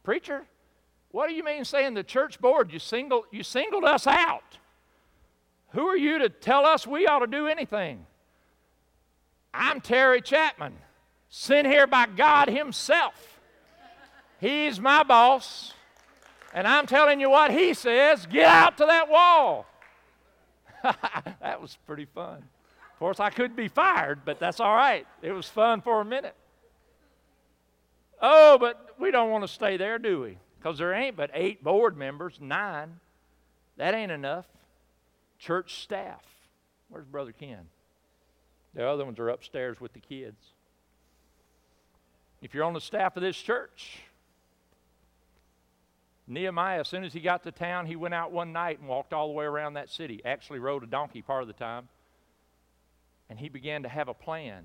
Preacher, what do you mean saying the church board? You singled us out. Who are you to tell us we ought to do anything? I'm Terry Chapman, sent here by God himself. He's my boss, and I'm telling you what he says. Get out to that wall. That was pretty fun. Of course, I could be fired, but that's all right. It was fun for a minute. Oh, but we don't want to stay there, do we? Because there ain't but 8 board members, 9. That ain't enough. Church staff. Where's Brother Ken? The other ones are upstairs with the kids. If you're on the staff of this church, Nehemiah, as soon as he got to town, he went out one night and walked all the way around that city. Actually rode a donkey part of the time. And he began to have a plan.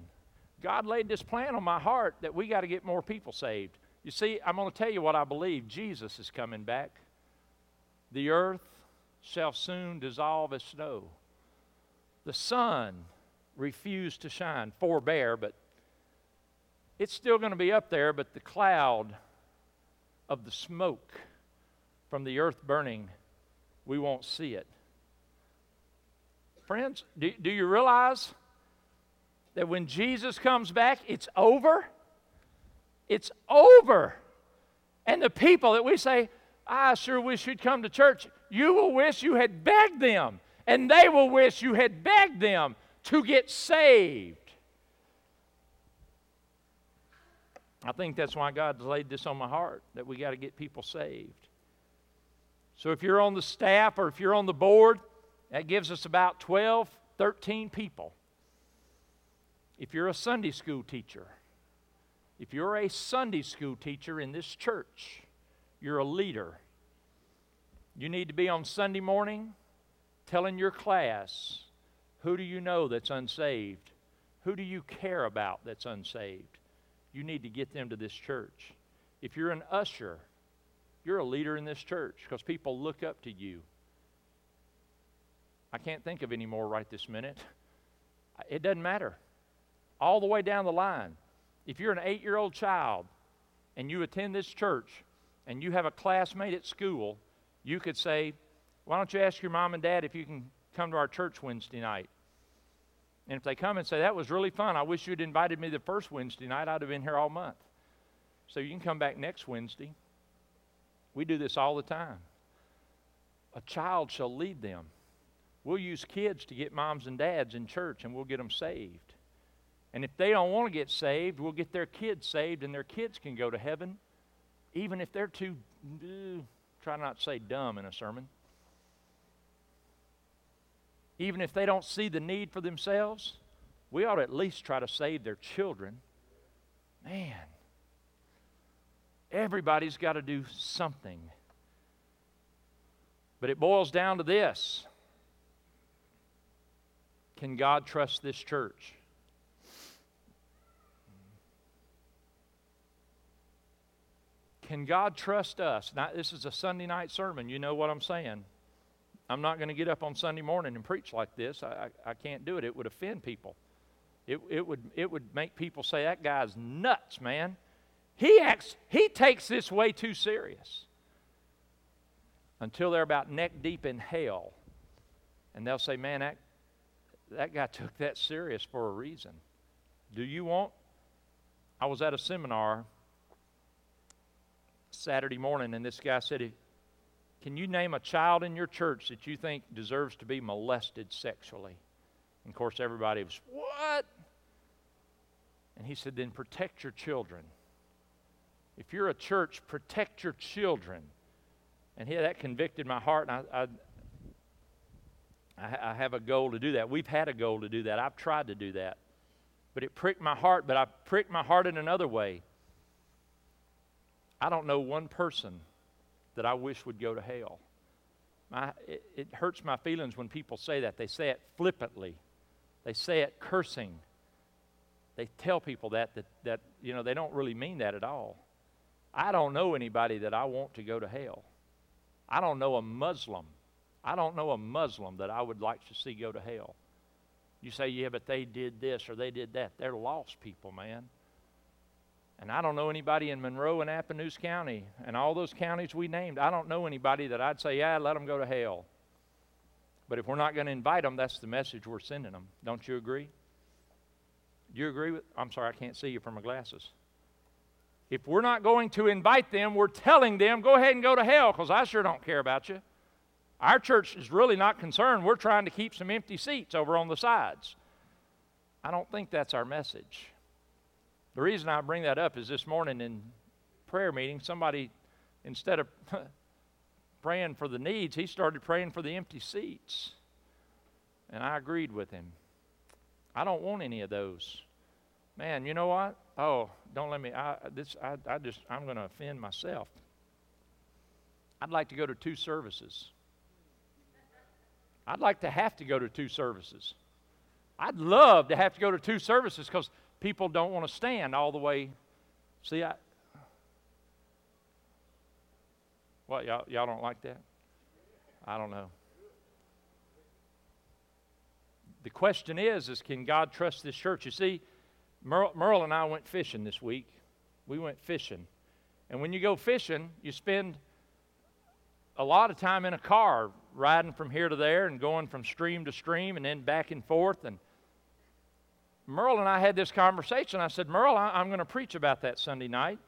God laid this plan on my heart that we got to get more people saved. You see, I'm going to tell you what I believe. Jesus is coming back. The earth shall soon dissolve as snow. The sun refused to shine, forbear, but it's still going to be up there, but the cloud of the smoke from the earth burning, we won't see it. Friends, do you realize that when Jesus comes back, it's over? It's over. And the people that we say, I sure wish you'd come to church, you will wish you had begged them, and they will wish you had begged them to get saved. I think that's why God's laid this on my heart, that we got to get people saved. So if you're on the staff or if you're on the board, that gives us about 12, 13 people. If you're a Sunday school teacher, if you're a Sunday school teacher in this church, you're a leader. You need to be on Sunday morning telling your class, who do you know that's unsaved? Who do you care about that's unsaved? You need to get them to this church. If you're an usher, you're a leader in this church because people look up to you. I can't think of any more right this minute. It doesn't matter. All the way down the line. If you're an 8-year-old child and you attend this church and you have a classmate at school, you could say, why don't you ask your mom and dad if you can come to our church Wednesday night? And if they come and say, that was really fun, I wish you'd invited me the first Wednesday night, I'd have been here all month. So you can come back next Wednesday. We do this all the time. A child shall lead them. We'll use kids to get moms and dads in church, and we'll get them saved. And if they don't want to get saved, we'll get their kids saved, and their kids can go to heaven, even if they're too, try not to say dumb in a sermon. Even if they don't see the need for themselves, we ought to at least try to save their children. Man, everybody's got to do something. But it boils down to this. Can God trust this church? Can God trust us? Now, this is a Sunday night sermon. You know what I'm saying. I'm not going to get up on Sunday morning and preach like this. I can't do it. It would offend people. It would make people say, that guy's nuts, man. He takes this way too serious. Until they're about neck deep in hell. And they'll say, man, that guy took that serious for a reason. I was at a seminar Saturday morning, and this guy said, can you name a child in your church that you think deserves to be molested sexually? And of course, everybody was, what? And he said, then protect your children. If you're a church, protect your children. And that convicted my heart, and I have a goal to do that. We've had a goal to do that. I've tried to do that. But it pricked my heart, but I pricked my heart in another way. I don't know one person that I wish would go to hell. It hurts my feelings when people say that. They say it flippantly. They say it cursing. They tell people that they don't really mean that at all. I don't know anybody that I want to go to hell. I don't know a Muslim. I don't know a Muslim that I would like to see go to hell. You say, yeah, but they did this or they did that. They're lost people, man. And I don't know anybody in Monroe and Appanoose County and all those counties we named. I don't know anybody that I'd say, yeah, let them go to hell. But if we're not going to invite them, that's the message we're sending them. Don't you agree? Do you agree with? I'm sorry, I can't see you from my glasses. If we're not going to invite them, we're telling them, go ahead and go to hell, because I sure don't care about you. Our church is really not concerned. We're trying to keep some empty seats over on the sides. I don't think that's our message. The reason I bring that up is this morning in prayer meeting, somebody, instead of praying for the needs, he started praying for the empty seats. And I agreed with him. I don't want any of those. Man, you know what? Oh, don't let me, I'm going to offend myself. I'd like to go to 2 services. I'd like to have to go to 2 services. I'd love to have to go to 2 services because people don't want to stand all the way. See, what, y'all don't like that? I don't know. The question is can God trust this church? You see, Merle and I went fishing this week. We went fishing. And when you go fishing, you spend a lot of time in a car riding from here to there and going from stream to stream and then back and forth. And Merle and I had this conversation. I said, Merle, I'm going to preach about that Sunday night.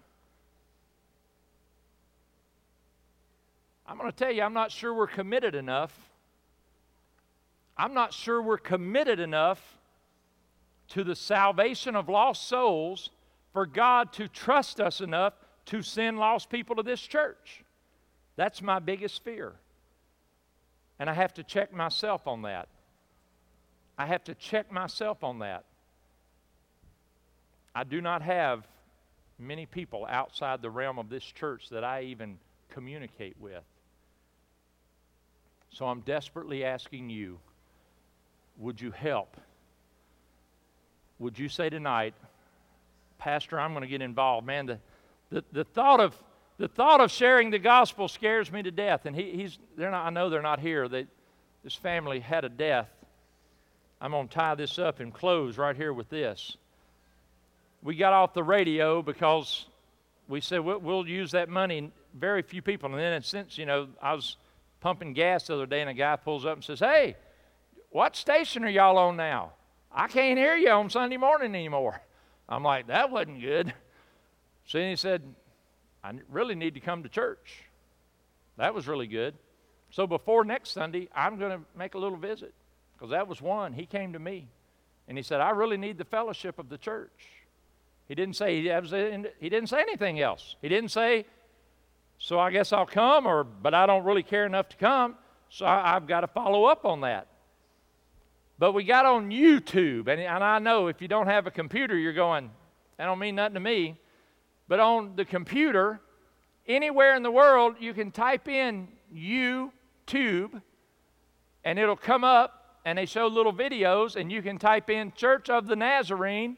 I'm going to tell you, I'm not sure we're committed enough. I'm not sure we're committed enough to the salvation of lost souls for God to trust us enough to send lost people to this church. That's my biggest fear. And I have to check myself on that. I have to check myself on that. I do not have many people outside the realm of this church that I even communicate with. So I'm desperately asking you, would you help? Would you say tonight, Pastor, I'm going to get involved. Man, the thought of sharing the gospel scares me to death. And I know they're not here. This family had a death. I'm going to tie this up and close right here with this. We got off the radio because we said we'll use that money. Very few people. And then since, I was pumping gas the other day and a guy pulls up and says, hey, what station are y'all on now? I can't hear you on Sunday morning anymore. I'm like, that wasn't good. So then he said, I really need to come to church. That was really good. So before next Sunday, I'm going to make a little visit because that was one. He came to me and he said, I really need the fellowship of the church. He didn't say anything else. He didn't say, so I guess I'll come, but I don't really care enough to come, so I've got to follow up on that. But we got on YouTube, and I know if you don't have a computer, you're going, that don't mean nothing to me. But on the computer, anywhere in the world, you can type in YouTube, and it'll come up, and they show little videos, and you can type in Church of the Nazarene,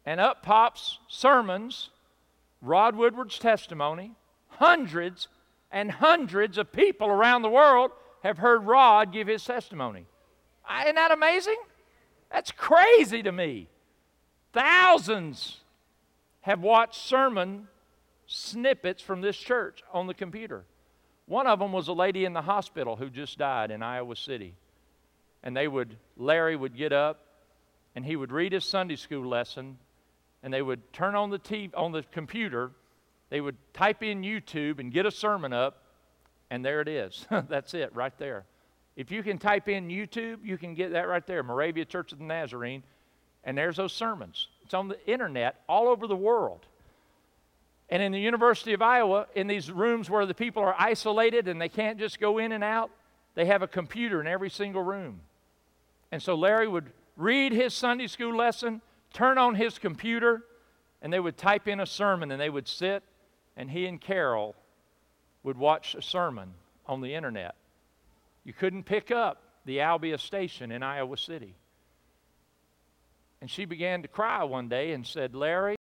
and up pops sermons, Rod Woodward's testimony. Hundreds and hundreds of people around the world have heard Rod give his testimony. Isn't that amazing? That's crazy to me. Thousands have watched sermon snippets from this church on the computer. One of them was a lady in the hospital who just died in Iowa City. And Larry would get up and he would read his Sunday school lesson, and they would turn on the TV, on the computer, they would type in YouTube and get a sermon up, and there it is. That's it right there. If you can type in YouTube, you can get that right there, Moravia Church of the Nazarene, and there's those sermons. It's on the internet all over the world. And in the University of Iowa, in these rooms where the people are isolated and they can't just go in and out, they have a computer in every single room. And so Larry would read his Sunday school lesson, turn on his computer, and they would type in a sermon, and they would sit, and he and Carol would watch a sermon on the internet. You couldn't pick up the Albia station in Iowa City. And she began to cry one day and said, Larry,